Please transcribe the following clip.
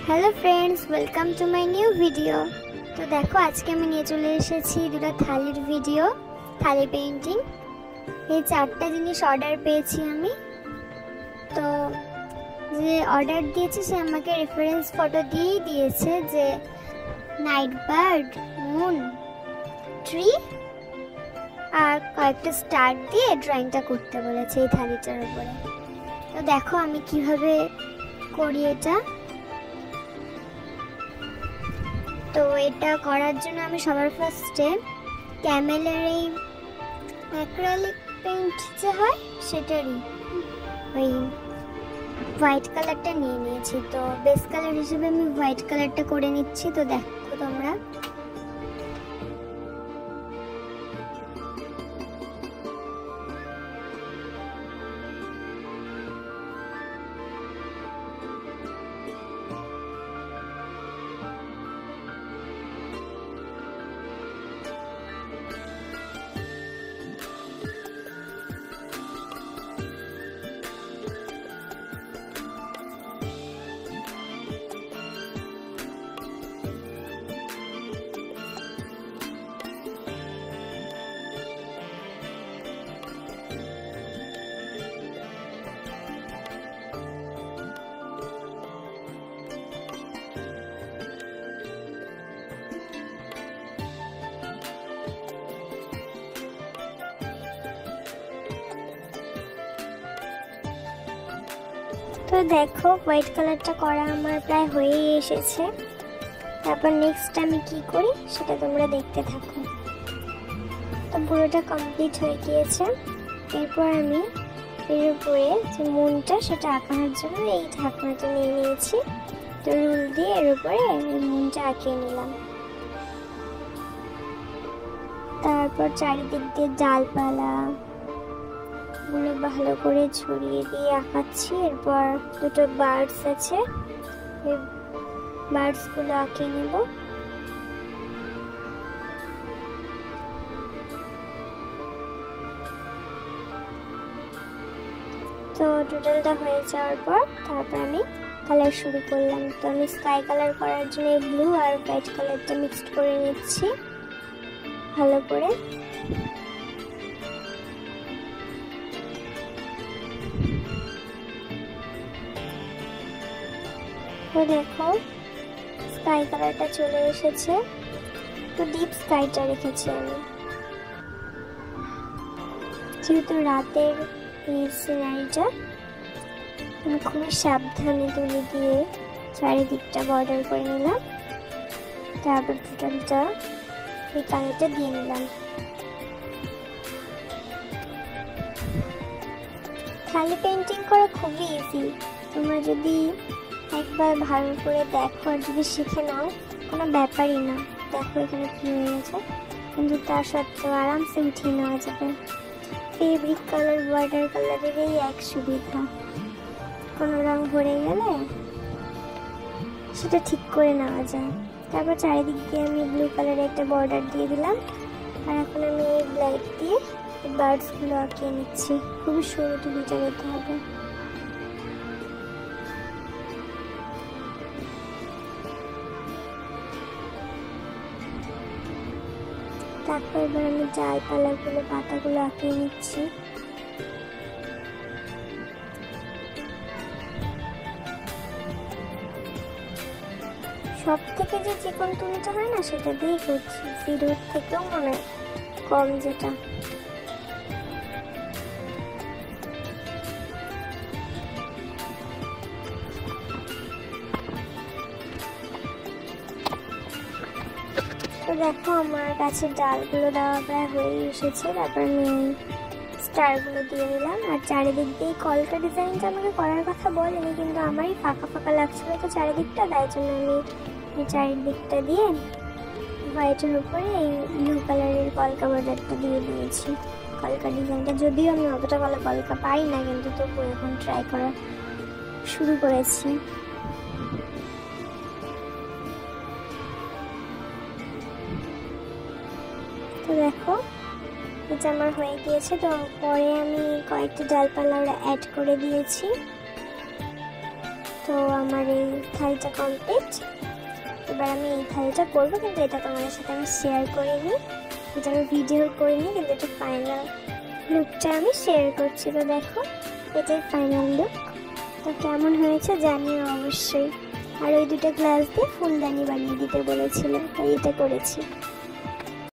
Hello friends, welcome to my new video. तो देखो आज के मैं चले एसेছি দুটো থালির ভিডিও, থালি পেইন্টিং। এই চারটা জিনিস অর্ডার পেয়েছি আমি। তো যে অর্ডার দিয়েছে সে আমাকে রেফারেন্স ফটো দিয়ে দিয়েছে যে নাইট বার্ড, মুন, ট্রি আর কয়েকটা স্টার দিয়ে ড্রয়িংটা করতে বলেছে এই থালিটার উপরে। তো দেখো আমি কিভাবে করি এটা। তো এটা করার জন্য আমি সবার ফার্স্টে ক্যামেলের এই অ্যাক্রিলিক পেইন্ট যে হয় সেটারই ওই হোয়াইট কালারটা নিয়ে নিয়েছি। তো বেস কালার হিসেবে আমি হোয়াইট কালারটা করে নিচ্ছি। তো দেখো তোমরা তো দেখো হোয়াইট কালারটা করা আমার প্রায় হয়েই এসেছে। তারপর নেক্সট আমি কি করি সেটা তোমরা দেখতে থাকো। তো পুরোটা কমপ্লিট হয়ে গিয়েছে। এরপর আমি এর উপরে যে মুনটা সেটা আঁকানোর জন্য এই ঢাকনাটা নিয়ে নিয়েছি। তো রুল দিয়ে এর উপরে এই মুনটা আঁকিয়ে নিলাম। তারপর চারিদিক দিয়ে ডালপালা গুলো ভালো করে ছড়িয়ে দিয়ে আঁকাচ্ছি। এরপর দুটো বার্ডস আছে, এই বার্ডস গুলো আঁকিয়ে নেব। তো টোটালটা হয়ে যাওয়ার পর তারপর আমি কালার শুরু করলাম। তো আমি স্কাই কালার করার জন্য ব্লু আর হোয়াইট কালারটা মিক্সড করে নিচ্ছি ভালো করে। তো দেখো স্কাই কালারটা চলে এসেছে। তো ডিপ স্কাইটা রেখেছি আমি, যেহেতু রাতের এই সিনারিটা। আমি খুবই সাবধানে তুলি দিয়ে চারিদিকটা বর্ডার করে নিলাম। তারপর টোটালটা এই কালারটা দিয়ে নিলাম। খালি পেইন্টিং করা খুবই ইজি। তোমরা যদি একবার ভালো করে দেখো আর যদি শিখে নাও কোনো ব্যাপারই না। দেখো এখানে কি হয়ে গেছে, কিন্তু তার সত্ত্বেও আরামসে উঠিয়ে নেওয়া যাবে। ফেব্রিক কালার ওয়াটার কালারের এই এক সুবিধা, কোনো রং ভরে গেলে সেটা ঠিক করে নেওয়া যায়। তারপর চারিদিক দিয়ে আমি ব্লু কালারের একটা বর্ডার দিয়ে দিলাম। আর এখন আমি এই ব্ল্যাক দিয়ে এই বার্ডসগুলো আঁকিয়ে নিচ্ছি। খুবই সরু তুলিটা নিতে হবে। তারপর এবার আমি ডালপালাগুলো পাতাগুলো আঁকিয়ে নিচ্ছি। সব থেকে যে চিকন তুলিটা হয় না সেটা দিয়েই করছি, জিরোর থেকেও মনে কম যেটা। তো দেখো আমার কাছে ডালগুলো দেওয়া প্রায় হয়ে এসেছে। তারপর আমি স্টারগুলো দিয়ে নিলাম। আর চারিদিক দিয়ে কলকা ডিজাইনটা আমাকে করার কথা বলেনি, কিন্তু আমারই ফাঁকা ফাঁকা লাগছিল তো চারিদিকটা, তাই জন্য আমি এই চারিদিকটা দিয়ে হোয়াইটের উপরে এই ব্লু কালারের কলকা বর্ডারটা দিয়ে দিয়েছি। কলকা ডিজাইনটা যদিও আমি অতটা ভালো কলকা পাই না, কিন্তু তবু এখন ট্রাই করা শুরু করেছি। তো দেখো এটা আমার হয়ে গিয়েছে। তো পরে আমি কয়েকটা ডালপালা অ্যাড করে দিয়েছি। তো আমার এই থালিটা কমপ্লিট। এবার আমি এই থালিটা করবো, কিন্তু এটা তোমাদের সাথে আমি শেয়ার করিনি, এটা আমি ভিডিও করিনি, কিন্তু এটা ফাইনাল লুকটা আমি শেয়ার করছি। তো দেখো এটাই ফাইনাল লুক। তো কেমন হয়েছে জানিও অবশ্যই। আর ওই দুটো গ্লাস দিয়ে ফুলদানি বানিয়ে দিতে বলেছিল, তাই এটা করেছি।